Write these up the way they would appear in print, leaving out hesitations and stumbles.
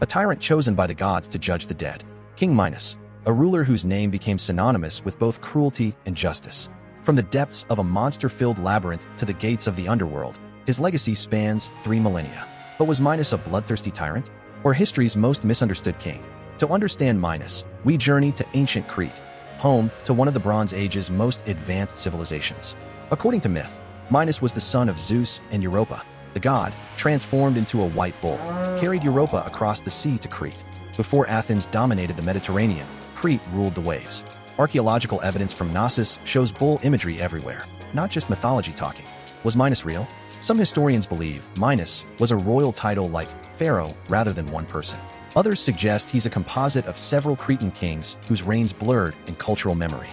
a tyrant chosen by the gods to judge the dead. King Minos, a ruler whose name became synonymous with both cruelty and justice. From the depths of a monster-filled labyrinth to the gates of the underworld, his legacy spans 3 millennia. But was Minos a bloodthirsty tyrant, or history's most misunderstood king? To understand Minos, we journey to ancient Crete, home to one of the Bronze Age's most advanced civilizations. According to myth, Minos was the son of Zeus and Europa. The god, transformed into a white bull, carried Europa across the sea to Crete. Before Athens dominated the Mediterranean, Crete ruled the waves. Archaeological evidence from Knossos shows bull imagery everywhere, not just mythology talking. Was Minos real? Some historians believe Minos was a royal title like pharaoh rather than one person. Others suggest he's a composite of several Cretan kings whose reigns blurred in cultural memory.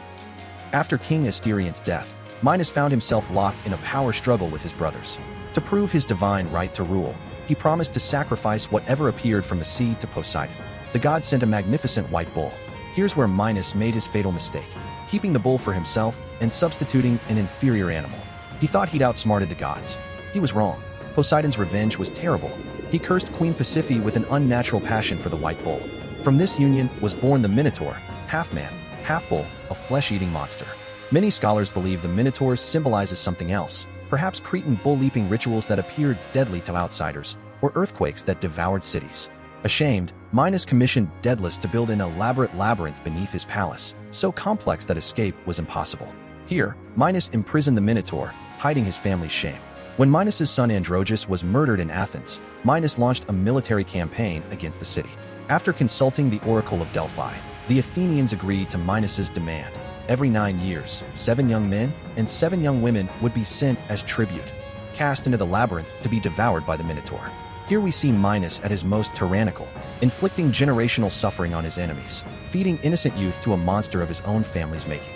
After King Asterian's death, Minos found himself locked in a power struggle with his brothers. To prove his divine right to rule, he promised to sacrifice whatever appeared from the sea to Poseidon. The god sent a magnificent white bull. Here's where Minos made his fatal mistake, keeping the bull for himself and substituting an inferior animal. He thought he'd outsmarted the gods. He was wrong. Poseidon's revenge was terrible. He cursed Queen Pasiphae with an unnatural passion for the white bull. From this union was born the Minotaur, half-man, half-bull, a flesh-eating monster. Many scholars believe the Minotaur symbolizes something else, perhaps Cretan bull-leaping rituals that appeared deadly to outsiders, or earthquakes that devoured cities. Ashamed, Minos commissioned Daedalus to build an elaborate labyrinth beneath his palace, so complex that escape was impossible. Here, Minos imprisoned the Minotaur, hiding his family's shame. When Minos' son Androgeus was murdered in Athens, Minos launched a military campaign against the city. After consulting the Oracle of Delphi, the Athenians agreed to Minos' demand. Every 9 years, 7 young men and 7 young women would be sent as tribute, cast into the labyrinth to be devoured by the Minotaur. Here we see Minos at his most tyrannical, inflicting generational suffering on his enemies, feeding innocent youth to a monster of his own family's making.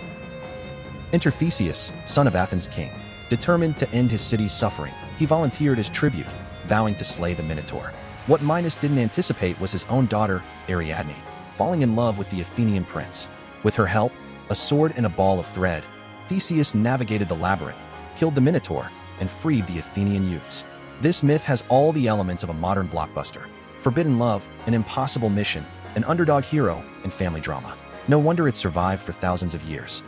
Enter Theseus, son of Athens' king. Determined to end his city's suffering, he volunteered as tribute, vowing to slay the Minotaur. What Minos didn't anticipate was his own daughter, Ariadne, falling in love with the Athenian prince. With her help, a sword and a ball of thread, Theseus navigated the labyrinth, killed the Minotaur, and freed the Athenian youths. This myth has all the elements of a modern blockbuster: forbidden love, an impossible mission, an underdog hero, and family drama. No wonder it survived for thousands of years.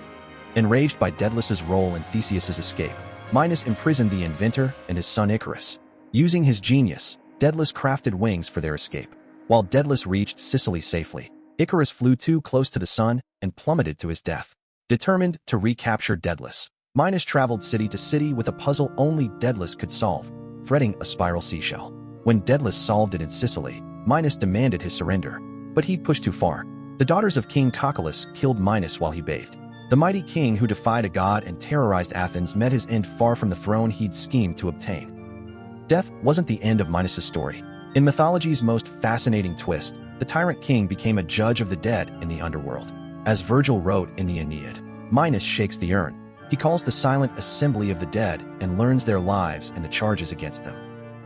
Enraged by Daedalus's role in Theseus's escape, Minos imprisoned the inventor and his son Icarus. Using his genius, Daedalus crafted wings for their escape. While Daedalus reached Sicily safely, Icarus flew too close to the sun and plummeted to his death. Determined to recapture Daedalus, Minos traveled city to city with a puzzle only Daedalus could solve, threading a spiral seashell. When Daedalus solved it in Sicily, Minos demanded his surrender, but he'd pushed too far. The daughters of King Cocalus killed Minos while he bathed. The mighty king who defied a god and terrorized Athens met his end far from the throne he'd schemed to obtain. Death wasn't the end of Minos' story. In mythology's most fascinating twist, the tyrant king became a judge of the dead in the underworld. As Virgil wrote in the Aeneid, Minos shakes the urn. He calls the silent assembly of the dead and learns their lives and the charges against them.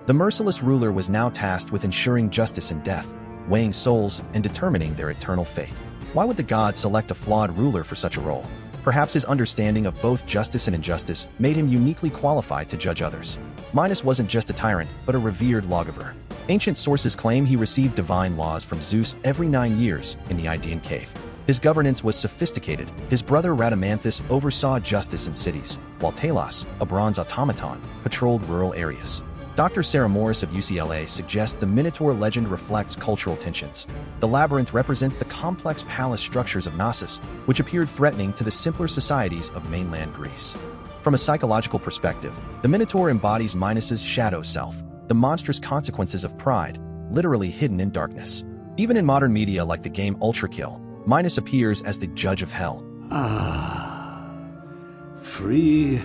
The merciless ruler was now tasked with ensuring justice in death, weighing souls and determining their eternal fate. Why would the gods select a flawed ruler for such a role? Perhaps his understanding of both justice and injustice made him uniquely qualified to judge others. Minos wasn't just a tyrant, but a revered lawgiver. Ancient sources claim he received divine laws from Zeus every 9 years in the Idaean cave. His governance was sophisticated. His brother Rhadamanthus oversaw justice in cities, while Talos, a bronze automaton, patrolled rural areas. Dr. Sarah Morris of UCLA suggests the Minotaur legend reflects cultural tensions. The labyrinth represents the complex palace structures of Knossos, which appeared threatening to the simpler societies of mainland Greece. From a psychological perspective, the Minotaur embodies Minos' shadow self, the monstrous consequences of pride, literally hidden in darkness. Even in modern media like the game Ultra Kill, Minos appears as the judge of hell. Ah, free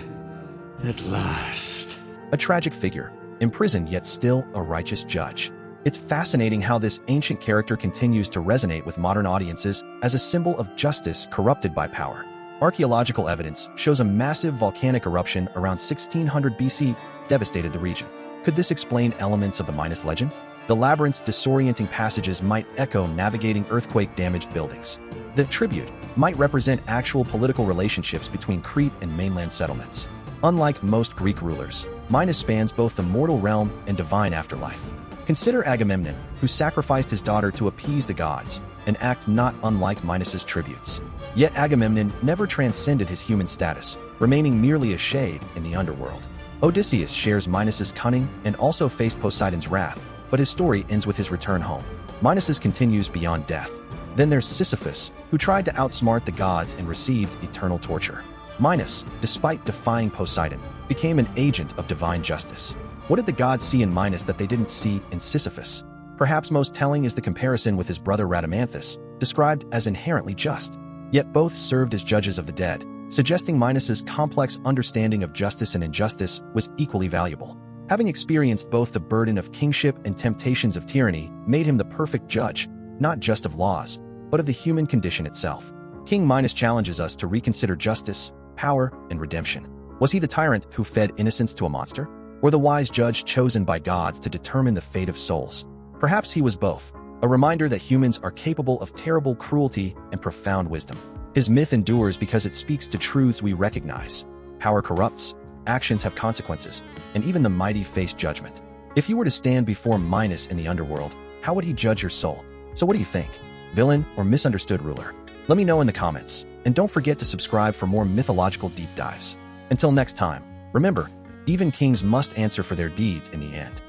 at last. A tragic figure, imprisoned yet still a righteous judge. It's fascinating how this ancient character continues to resonate with modern audiences as a symbol of justice corrupted by power. Archaeological evidence shows a massive volcanic eruption around 1600 BC devastated the region. Could this explain elements of the Minos legend? The labyrinth's disorienting passages might echo navigating earthquake-damaged buildings. The tribute might represent actual political relationships between Crete and mainland settlements. Unlike most Greek rulers, Minos spans both the mortal realm and divine afterlife. Consider Agamemnon, who sacrificed his daughter to appease the gods, an act not unlike Minos's tributes. Yet Agamemnon never transcended his human status, remaining merely a shade in the underworld. Odysseus shares Minos's cunning and also faced Poseidon's wrath, but his story ends with his return home. Minos's continues beyond death. Then there's Sisyphus, who tried to outsmart the gods and received eternal torture. Minos, despite defying Poseidon, became an agent of divine justice. What did the gods see in Minos that they didn't see in Sisyphus? Perhaps most telling is the comparison with his brother Rhadamanthus, described as inherently just. Yet both served as judges of the dead, suggesting Minos's complex understanding of justice and injustice was equally valuable. Having experienced both the burden of kingship and temptations of tyranny made him the perfect judge, not just of laws, but of the human condition itself. King Minos challenges us to reconsider justice, power, and redemption. Was he the tyrant who fed innocence to a monster? Or the wise judge chosen by gods to determine the fate of souls? Perhaps he was both, a reminder that humans are capable of terrible cruelty and profound wisdom. His myth endures because it speaks to truths we recognize. Power corrupts, actions have consequences, and even the mighty face judgment. If you were to stand before Minos in the underworld, how would he judge your soul? So what do you think? Villain or misunderstood ruler? Let me know in the comments, and don't forget to subscribe for more mythological deep dives. Until next time, remember, even kings must answer for their deeds in the end.